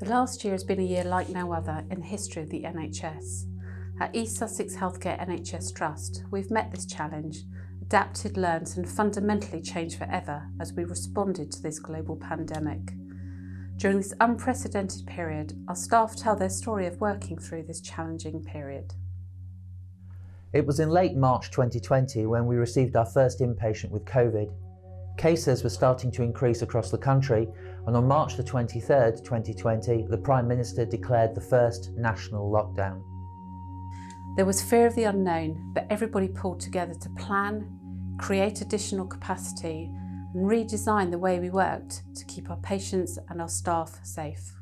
The last year has been a year like no other in the history of the NHS. At East Sussex Healthcare NHS Trust, we've met this challenge, adapted, learnt and fundamentally changed forever as we responded to this global pandemic. During this unprecedented period, our staff tell their story of working through this challenging period. It was in late March 2020 when we received our first inpatient with COVID. Cases were starting to increase across the country, and on March the 23rd, 2020, the Prime Minister declared the first national lockdown. There was fear of the unknown, but everybody pulled together to plan, create additional capacity, and redesign the way we worked to keep our patients and our staff safe.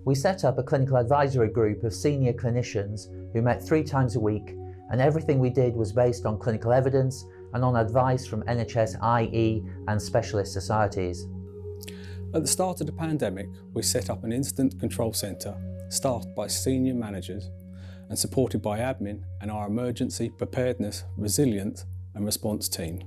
We set up a clinical advisory group of senior clinicians who met 3 times a week, and everything we did was based on clinical evidence and on advice from NHS IE and specialist societies. At the start of the pandemic, we set up an incident control centre staffed by senior managers and supported by admin and our emergency preparedness, resilience and response team.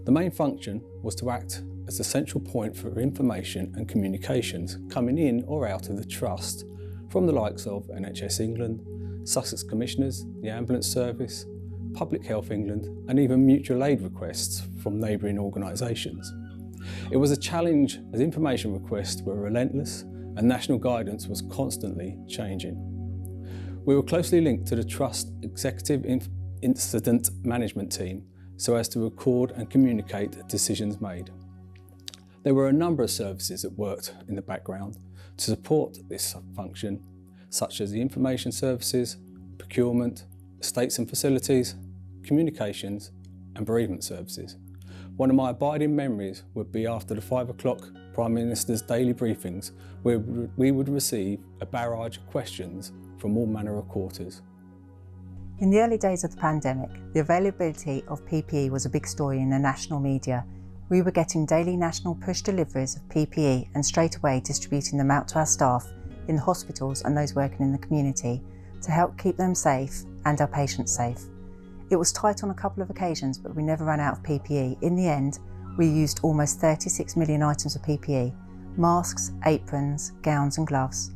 The main function was to act as the central point for information and communications coming in or out of the Trust from the likes of NHS England, Sussex Commissioners, the Ambulance Service, Public Health England and even mutual aid requests from neighbouring organisations. It was a challenge as information requests were relentless and national guidance was constantly changing. We were closely linked to the Trust Executive Incident Management Team so as to record and communicate decisions made. There were a number of services that worked in the background to support this function, such as the information services, procurement, estates and facilities, communications and bereavement services. One of my abiding memories would be after the 5 o'clock Prime Minister's daily briefings, where we would receive a barrage of questions from all manner of quarters. In the early days of the pandemic, the availability of PPE was a big story in the national media. We were getting daily national push deliveries of PPE and straight away distributing them out to our staff in the hospitals and those working in the community to help keep them safe and our patients safe. It was tight on a couple of occasions, but we never ran out of PPE. In the end, we used almost 36 million items of PPE, masks, aprons, gowns and gloves.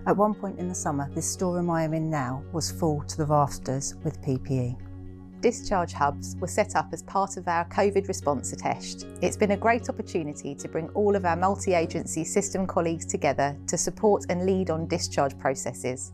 At one point in the summer, this storeroom I am in now was full to the rafters with PPE. Discharge hubs were set up as part of our COVID response at ESHT. It's been a great opportunity to bring all of our multi-agency system colleagues together to support and lead on discharge processes.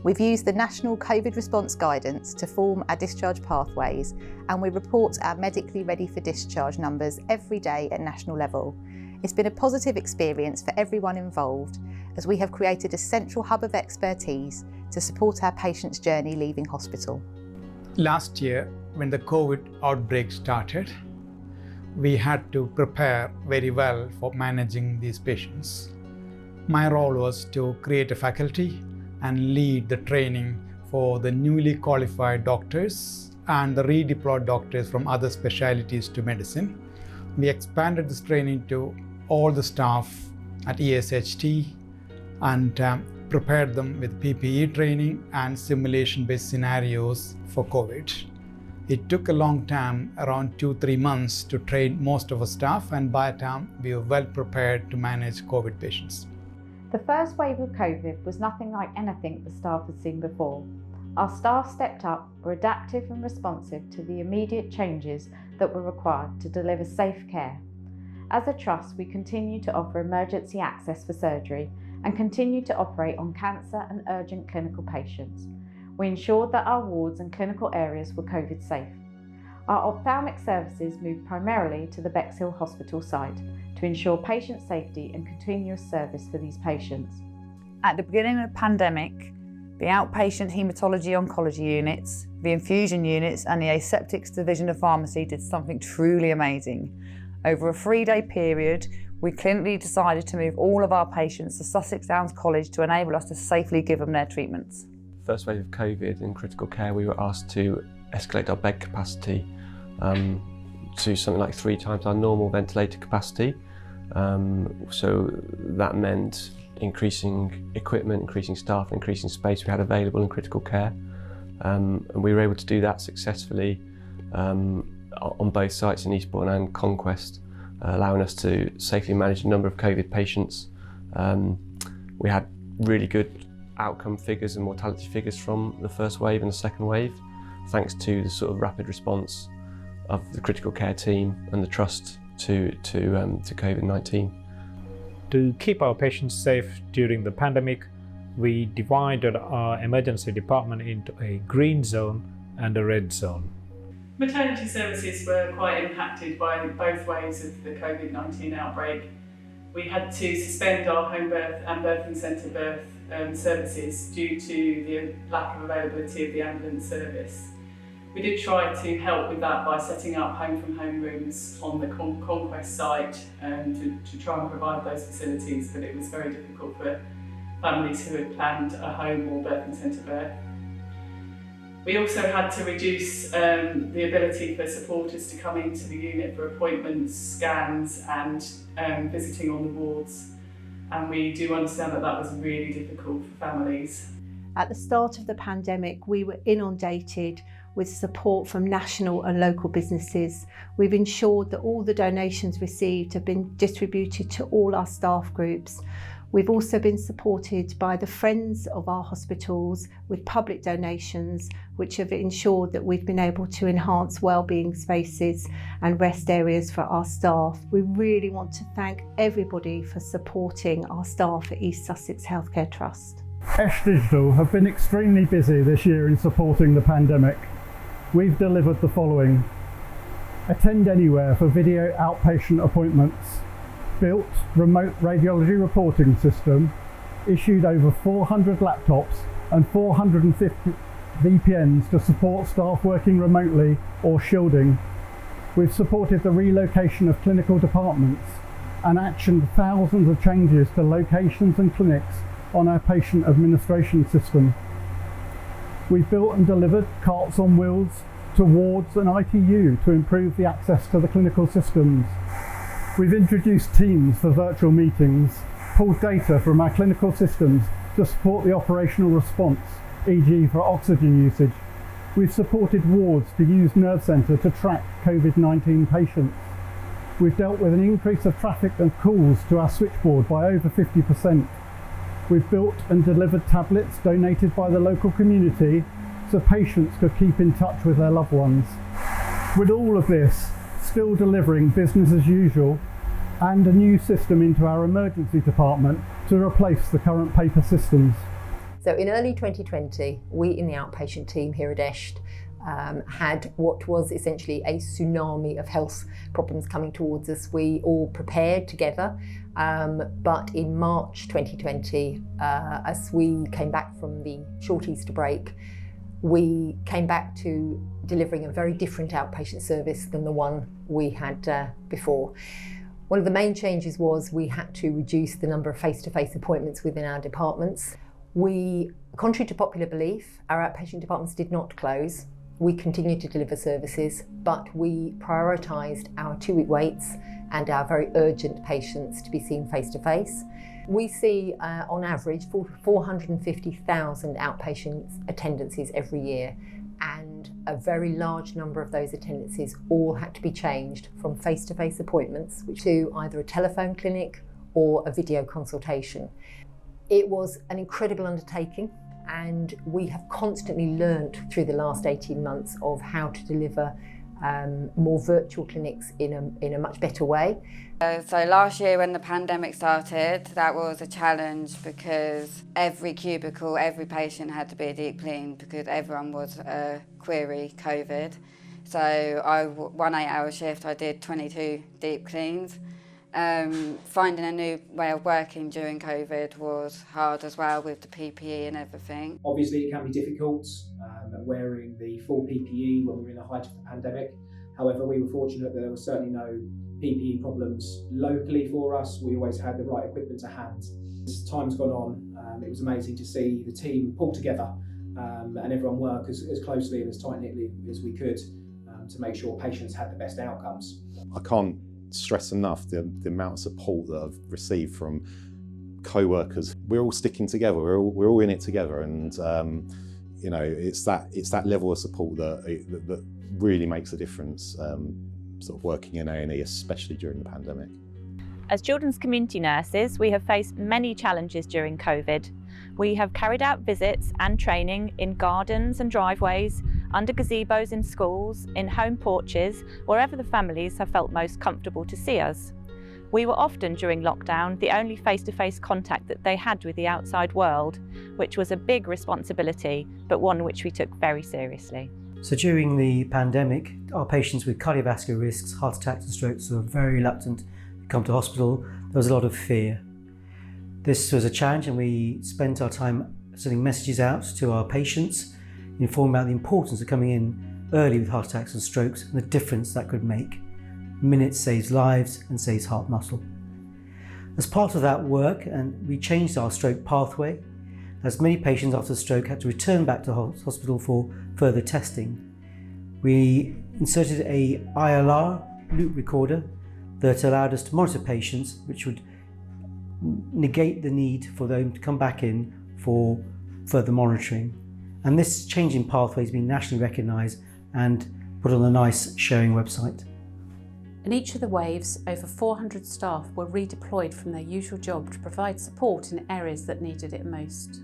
We've used the National COVID Response Guidance to form our discharge pathways, and we report our medically ready for discharge numbers every day at national level. It's been a positive experience for everyone involved, as we have created a central hub of expertise to support our patients' journey leaving hospital. Last year, when the COVID outbreak started, we had to prepare very well for managing these patients. My role was to create a faculty and lead the training for the newly qualified doctors and the redeployed doctors from other specialties to medicine. We expanded this training to all the staff at ESHT and prepared them with PPE training and simulation-based scenarios for COVID. It took a long time, around 2-3 months, to train most of our staff, and by the time we were well prepared to manage COVID patients. The first wave of COVID was nothing like anything the staff had seen before. Our staff stepped up, were adaptive and responsive to the immediate changes that were required to deliver safe care. As a trust, we continue to offer emergency access for surgery and continue to operate on cancer and urgent clinical patients. We ensured that our wards and clinical areas were COVID safe. Our ophthalmic services moved primarily to the Bexhill Hospital site to ensure patient safety and continuous service for these patients. At the beginning of the pandemic, the outpatient haematology oncology units, the infusion units and the aseptics division of pharmacy did something truly amazing. Over a 3-day period, we clinically decided to move all of our patients to Sussex Downs College to enable us to safely give them their treatments. First wave of COVID in critical care, we were asked to escalate our bed capacity to something like 3 times our normal ventilator capacity. So that meant increasing equipment, increasing staff, increasing space we had available in critical care. And we were able to do that successfully on both sites in Eastbourne and Conquest, allowing us to safely manage a number of COVID patients. We had really good outcome figures and mortality figures from the first wave and the second wave, thanks to the sort of rapid response of the critical care team and the trust to COVID-19. To keep our patients safe during the pandemic, we divided our emergency department into a green zone and a red zone. Maternity services were quite impacted by both waves of the COVID-19 outbreak. We had to suspend our home birth and birthing centre birth services due to the lack of availability of the ambulance service. We did try to help with that by setting up home-from-home rooms on the Conquest site to try and provide those facilities, but it was very difficult for families who had planned a home or birthing centre birth. We also had to reduce the ability for supporters to come into the unit for appointments, scans and visiting on the wards. And we do understand that that was really difficult for families. At the start of the pandemic, we were inundated with support from national and local businesses. We've ensured that all the donations received have been distributed to all our staff groups. We've also been supported by the Friends of our hospitals with public donations, which have ensured that we've been able to enhance wellbeing spaces and rest areas for our staff. We really want to thank everybody for supporting our staff at East Sussex Healthcare Trust. ESHT Digital have been extremely busy this year in supporting the pandemic. We've delivered the following: Attend Anywhere for video outpatient appointments, built remote radiology reporting system, issued over 400 laptops and 450 VPNs to support staff working remotely or shielding. We've supported the relocation of clinical departments and actioned thousands of changes to locations and clinics on our patient administration system. We've built and delivered carts on wheels to wards and ITU to improve the access to the clinical systems. We've introduced Teams for virtual meetings, pulled data from our clinical systems to support the operational response, e.g. for oxygen usage. We've supported wards to use Nerve Centre to track COVID-19 patients. We've dealt with an increase of traffic and calls to our switchboard by over 50%. We've built and delivered tablets donated by the local community so patients could keep in touch with their loved ones. With all of this, still delivering business as usual and a new system into our emergency department to replace the current paper systems. So in early 2020, we in the outpatient team here at ESHT had what was essentially a tsunami of health problems coming towards us. We all prepared together, but in March 2020, as we came back from the short Easter break, we came back to delivering a very different outpatient service than the one we had before. One of the main changes was we had to reduce the number of face-to-face appointments within our departments. We, contrary to popular belief, our outpatient departments did not close. We continued to deliver services, but we prioritised our 2-week waits and our very urgent patients to be seen face-to-face. We see, on average, 450,000 outpatient attendances every year, and a very large number of those attendances all had to be changed from face-to-face appointments to either a telephone clinic or a video consultation. It was an incredible undertaking, and we have constantly learnt through the last 18 months of how to deliver more virtual clinics in a much better way. So last year when the pandemic started, that was a challenge because every cubicle, every patient had to be a deep clean because everyone was query COVID. So one 8-hour shift, I did 22 deep cleans. Finding a new way of working during COVID was hard as well with the PPE and everything. Obviously it can be difficult wearing the full PPE when we were in the height of the pandemic. However, we were fortunate that there was certainly no PPE problems locally for us. We always had the right equipment to hand. As time's gone on, it was amazing to see the team pull together and everyone work as closely and as tight-knitly as we could to make sure patients had the best outcomes. I can't stress enough the amount of support that I've received from co-workers. We're all sticking together, we're all in it together, and you know, it's that level of support that really makes a difference, sort of working in A&E, especially during the pandemic. As children's community nurses, we have faced many challenges during COVID. We have carried out visits and training in gardens and driveways, under gazebos in schools, in home porches, wherever the families have felt most comfortable to see us. We were often, during lockdown, the only face-to-face contact that they had with the outside world, which was a big responsibility, but one which we took very seriously. So during the pandemic, our patients with cardiovascular risks, heart attacks and strokes were very reluctant to come to hospital. There was a lot of fear. This was a challenge, and we spent our time sending messages out to our patients, informing about the importance of coming in early with heart attacks and strokes and the difference that could make. Minutes saves lives and saves heart muscle. As part of that work, and we changed our stroke pathway, as many patients after stroke had to return back to hospital for further testing. We inserted a ILR loop recorder that allowed us to monitor patients, which would negate the need for them to come back in for further monitoring. And this change in pathway has been nationally recognised and put on a NICE sharing website. In each of the waves, over 400 staff were redeployed from their usual job to provide support in areas that needed it most.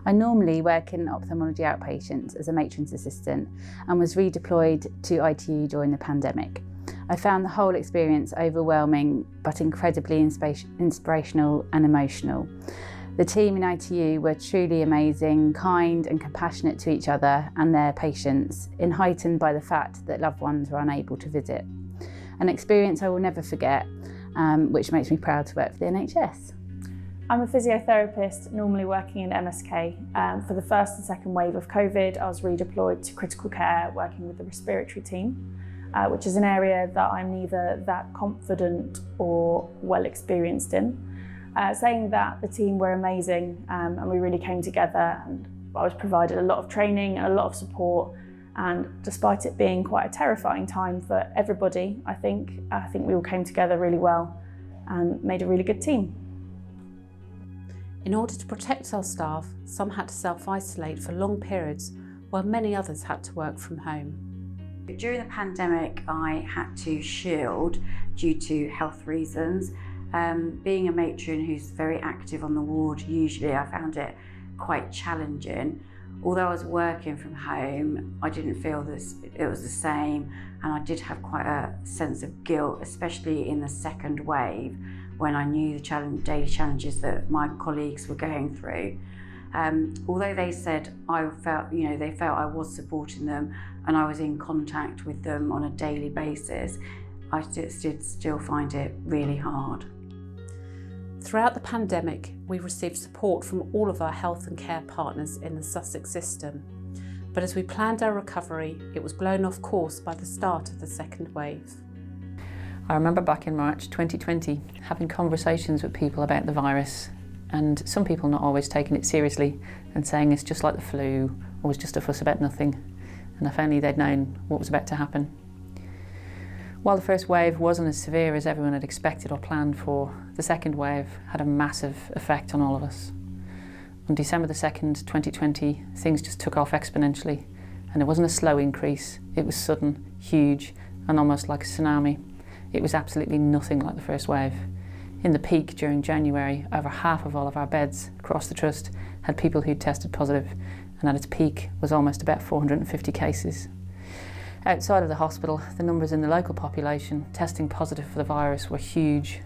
I normally work in ophthalmology outpatients as a matron's assistant and was redeployed to ITU during the pandemic. I found the whole experience overwhelming but incredibly inspirational and emotional. The team in ITU were truly amazing, kind and compassionate to each other and their patients, heightened by the fact that loved ones were unable to visit. An experience I will never forget, which makes me proud to work for the NHS. I'm a physiotherapist, normally working in MSK. For the first and second wave of COVID, I was redeployed to critical care, working with the respiratory team, which is an area that I'm neither that confident or well experienced in. Saying that, the team were amazing and we really came together, and I was provided a lot of training and a lot of support. And despite it being quite a terrifying time for everybody, I think we all came together really well and made a really good team. In order to protect our staff, some had to self-isolate for long periods, while many others had to work from home. During the pandemic, I had to shield due to health reasons. Being a matron who's very active on the ward, usually I found it quite challenging. Although I was working from home, I didn't feel it was the same, and I did have quite a sense of guilt, especially in the second wave, when I knew the daily challenges that my colleagues were going through. Although they said they felt I was supporting them and I was in contact with them on a daily basis, I did still find it really hard. Throughout the pandemic, we received support from all of our health and care partners in the Sussex system. But as we planned our recovery, it was blown off course by the start of the second wave. I remember back in March 2020 having conversations with people about the virus, and some people not always taking it seriously and saying it's just like the flu or it's just a fuss about nothing, and if only they'd known what was about to happen. While the first wave wasn't as severe as everyone had expected or planned for, the second wave had a massive effect on all of us. On December the 2nd, 2020, things just took off exponentially, and it wasn't a slow increase, it was sudden, huge, and almost like a tsunami. It was absolutely nothing like the first wave. In the peak during January, over half of all of our beds across the trust had people who'd tested positive, and at its peak was almost about 450 cases. Outside of the hospital, the numbers in the local population testing positive for the virus were huge.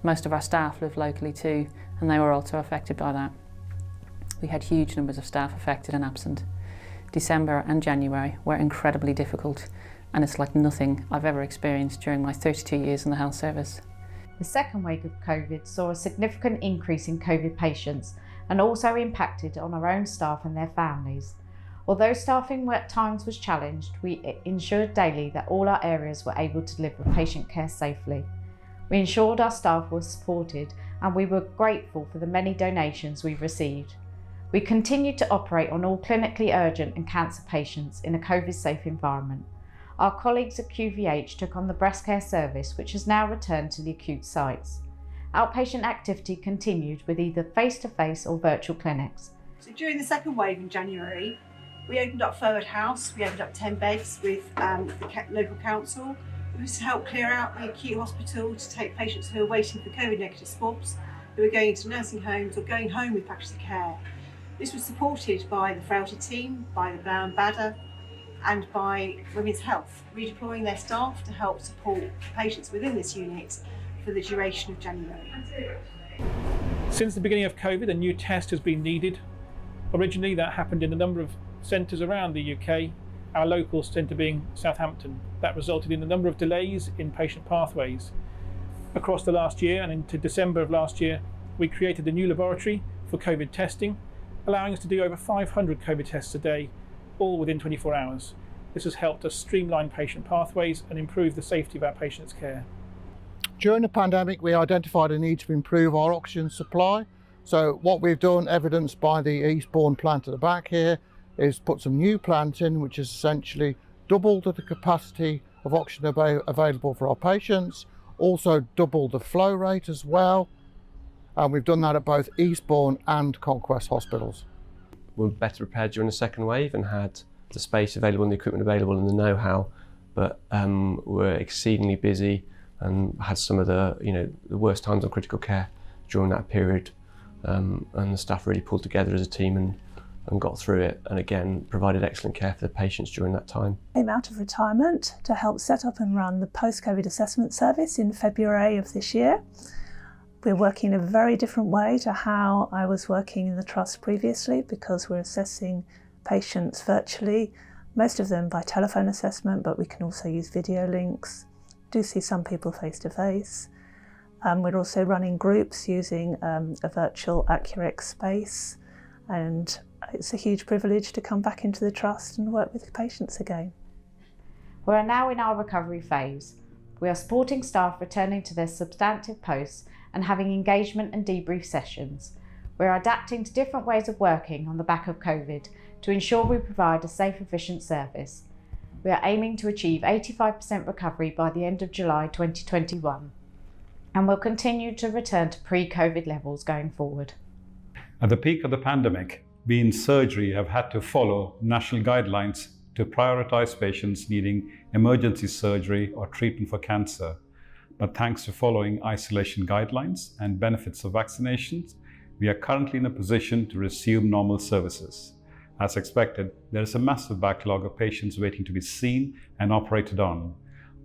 Most of our staff lived locally too, and they were also affected by that. We had huge numbers of staff affected and absent. December and January were incredibly difficult, and it's like nothing I've ever experienced during my 32 years in the health service. The second wave of COVID saw a significant increase in COVID patients and also impacted on our own staff and their families. Although staffing at times was challenged, we ensured daily that all our areas were able to deliver patient care safely. We ensured our staff were supported, and we were grateful for the many donations we received. We continued to operate on all clinically urgent and cancer patients in a COVID-safe environment. Our colleagues at QVH took on the breast care service, which has now returned to the acute sites. Outpatient activity continued with either face-to-face or virtual clinics. So during the second wave in January, we opened up Furward House. We opened up 10 beds with the local council. It was to help clear out the acute hospital to take patients who are waiting for COVID negative swabs, who are going to nursing homes or going home with packages of care. This was supported by the frailty team, by the Brown Badder and by Women's Health, redeploying their staff to help support patients within this unit for the duration of January. Since the beginning of COVID, a new test has been needed. Originally that happened in a number of centres around the UK, our local centre being Southampton. That resulted in a number of delays in patient pathways. Across the last year and into December of last year, we created a new laboratory for COVID testing, allowing us to do over 500 COVID tests a day, all within 24 hours. This has helped us streamline patient pathways and improve the safety of our patients' care. During the pandemic, we identified a need to improve our oxygen supply. So what we've done, evidenced by the Eastbourne plant at the back here, is put some new plant in, which has essentially doubled the capacity of oxygen available for our patients, also doubled the flow rate as well. And we've done that at both Eastbourne and Conquest hospitals. We're better prepared during the second wave and had the space available and the equipment available and the know-how, but we're exceedingly busy and had some of the worst times on critical care during that period, and the staff really pulled together as a team and got through it, and again provided excellent care for the patients during that time. I came out of retirement to help set up and run the post-COVID assessment service in February of this year. We're working in a very different way to how I was working in the Trust previously, because we're assessing patients virtually, most of them by telephone assessment, but we can also use video links, do see some people face to face. We're also running groups using a virtual AccuRx space, and it's a huge privilege to come back into the Trust and work with patients again. We are now in our recovery phase. We are supporting staff returning to their substantive posts and having engagement and debrief sessions. We are adapting to different ways of working on the back of COVID to ensure we provide a safe, efficient service. We are aiming to achieve 85% recovery by the end of July 2021, and will continue to return to pre-COVID levels going forward. At the peak of the pandemic, we in surgery have had to follow national guidelines to prioritise patients needing emergency surgery or treatment for cancer. But thanks to following isolation guidelines and benefits of vaccinations, we are currently in a position to resume normal services. As expected, there is a massive backlog of patients waiting to be seen and operated on.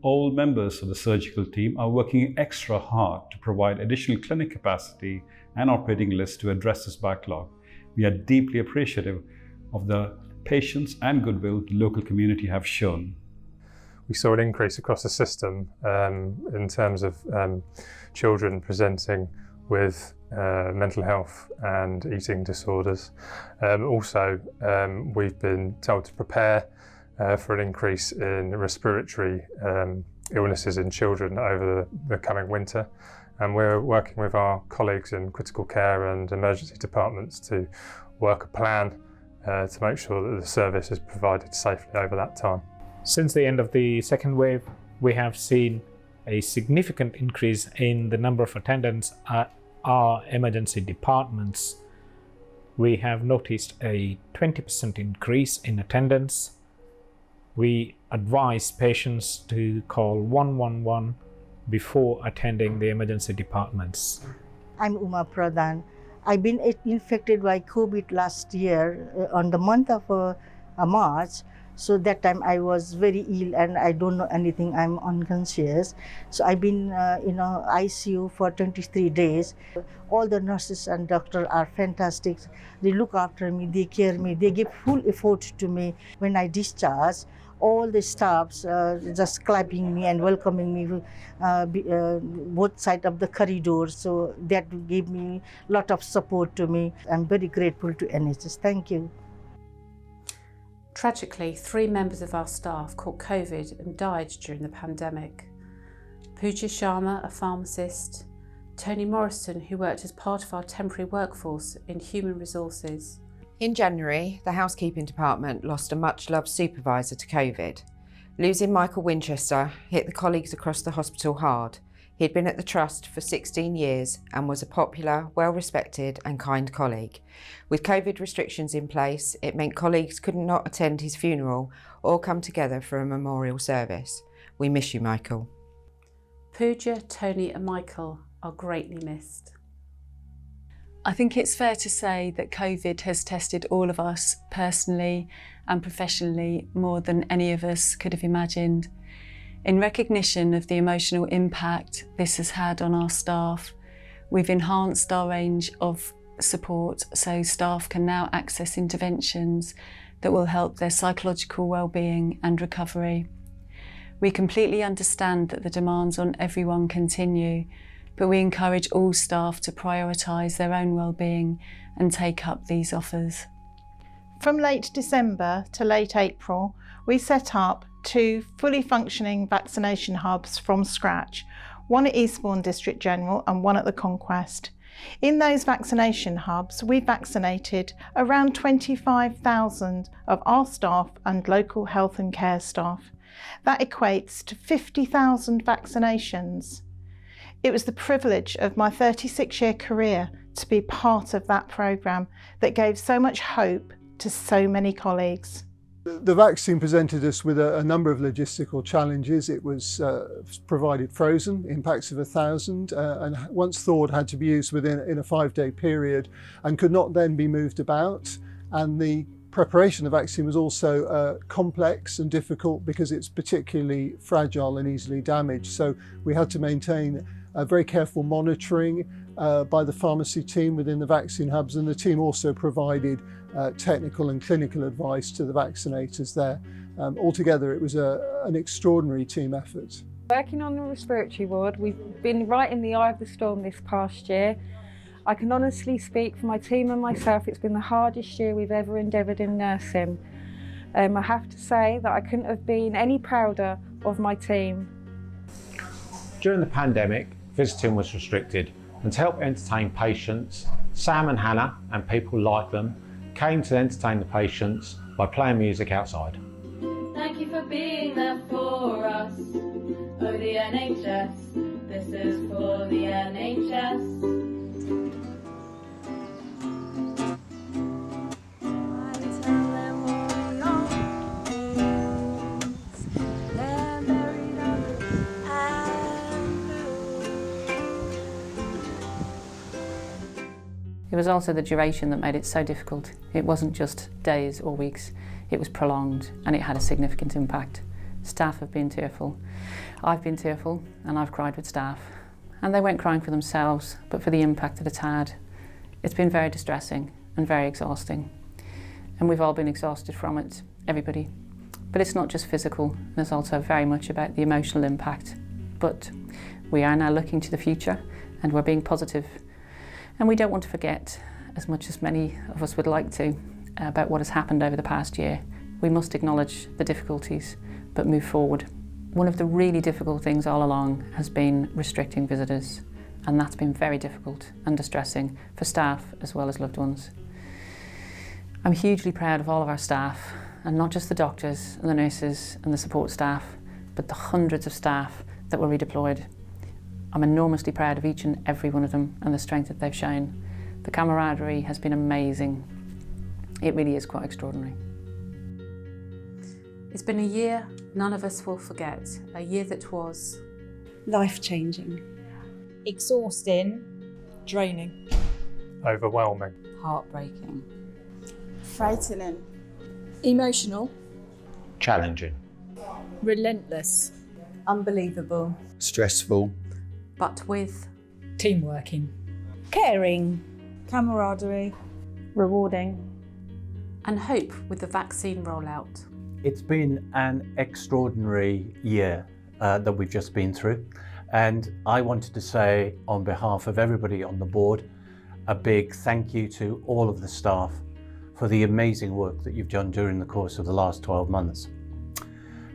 All members of the surgical team are working extra hard to provide additional clinic capacity and operating lists to address this backlog. We are deeply appreciative of the patience and goodwill the local community have shown. We saw an increase across the system in terms of children presenting with mental health and eating disorders. Also, we've been told to prepare for an increase in respiratory illnesses in children over the coming winter. And we're working with our colleagues in critical care and emergency departments to work a plan to make sure that the service is provided safely over that time. Since the end of the second wave, we have seen a significant increase in the number of attendants at our emergency departments. We have noticed a 20% increase in attendance. We advise patients to call 111 before attending the emergency departments. I'm Uma Pradhan. I've been infected by COVID last year on the month of March. So that time I was very ill and I don't know anything, I'm unconscious. So I've been in ICU for 23 days. All the nurses and doctors are fantastic. They look after me, they care me, they give full effort to me. When I discharge, all the staffs just clapping me and welcoming me both sides of the corridor. So that gave me a lot of support to me. I'm very grateful to NHS. Thank you. Tragically, 3 members of our staff caught COVID and died during the pandemic. Pooja Sharma, a pharmacist, Tony Morrison, who worked as part of our temporary workforce in human resources. In January, the housekeeping department lost a much-loved supervisor to COVID. Losing Michael Winchester hit the colleagues across the hospital hard. He'd been at the Trust for 16 years and was a popular, well-respected and kind colleague. With COVID restrictions in place, it meant colleagues could not attend his funeral or come together for a memorial service. We miss you, Michael. Pooja, Tony and Michael are greatly missed. I think it's fair to say that COVID has tested all of us personally and professionally more than any of us could have imagined. In recognition of the emotional impact this has had on our staff, we've enhanced our range of support so staff can now access interventions that will help their psychological well-being and recovery. We completely understand that the demands on everyone continue, but we encourage all staff to prioritise their own well-being and take up these offers. From late December to late April, we set up 2 fully functioning vaccination hubs from scratch, one at Eastbourne District General and one at the Conquest. In those vaccination hubs, we vaccinated around 25,000 of our staff and local health and care staff. That equates to 50,000 vaccinations. It was the privilege of my 36-year career to be part of that programme that gave so much hope to so many colleagues. The vaccine presented us with a number of logistical challenges. It was provided frozen in packs of 1,000 and once thawed had to be used within a 5-day period and could not then be moved about. And the preparation of the vaccine was also complex and difficult because it's particularly fragile and easily damaged. So we had to maintain very careful monitoring by the pharmacy team within the vaccine hubs, and the team also provided technical and clinical advice to the vaccinators there. Altogether, it was an extraordinary team effort. Working on the respiratory ward, we've been right in the eye of the storm this past year. I can honestly speak for my team and myself, it's been the hardest year we've ever endeavoured in nursing. I have to say that I couldn't have been any prouder of my team. During the pandemic, visiting was restricted, and to help entertain patients, Sam and Hannah and people like them came to entertain the patients by playing music outside. Thank you for being there for us. Oh, the NHS, this is for the NHS. It was also the duration that made it so difficult. It wasn't just days or weeks, it was prolonged and it had a significant impact. Staff have been tearful. I've been tearful and I've cried with staff. And they weren't crying for themselves, but for the impact that it's had. It's been very distressing and very exhausting. And we've all been exhausted from it, everybody. But it's not just physical, there's also very much about the emotional impact. But we are now looking to the future and we're being positive. And we don't want to forget, as much as many of us would like to, about what has happened over the past year. We must acknowledge the difficulties, but move forward. One of the really difficult things all along has been restricting visitors, and that's been very difficult and distressing for staff as well as loved ones. I'm hugely proud of all of our staff, and not just the doctors and the nurses and the support staff, but the hundreds of staff that were redeployed. I'm enormously proud of each and every one of them and the strength that they've shown. The camaraderie has been amazing. It really is quite extraordinary. It's been a year none of us will forget, a year that was life-changing, exhausting, draining, overwhelming, heartbreaking, frightening, emotional, challenging, relentless, unbelievable, stressful, but with teamworking, caring, camaraderie, rewarding, and hope with the vaccine rollout. It's been an extraordinary year that we've just been through, and I wanted to say on behalf of everybody on the board a big thank you to all of the staff for the amazing work that you've done during the course of the last 12 months.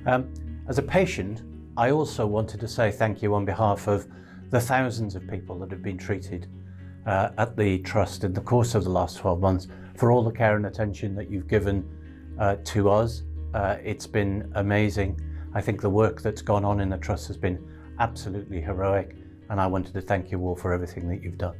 As a patient, I also wanted to say thank you on behalf of the thousands of people that have been treated at the Trust in the course of the last 12 months for all the care and attention that you've given to us. It's been amazing. I think the work that's gone on in the Trust has been absolutely heroic, and I wanted to thank you all for everything that you've done.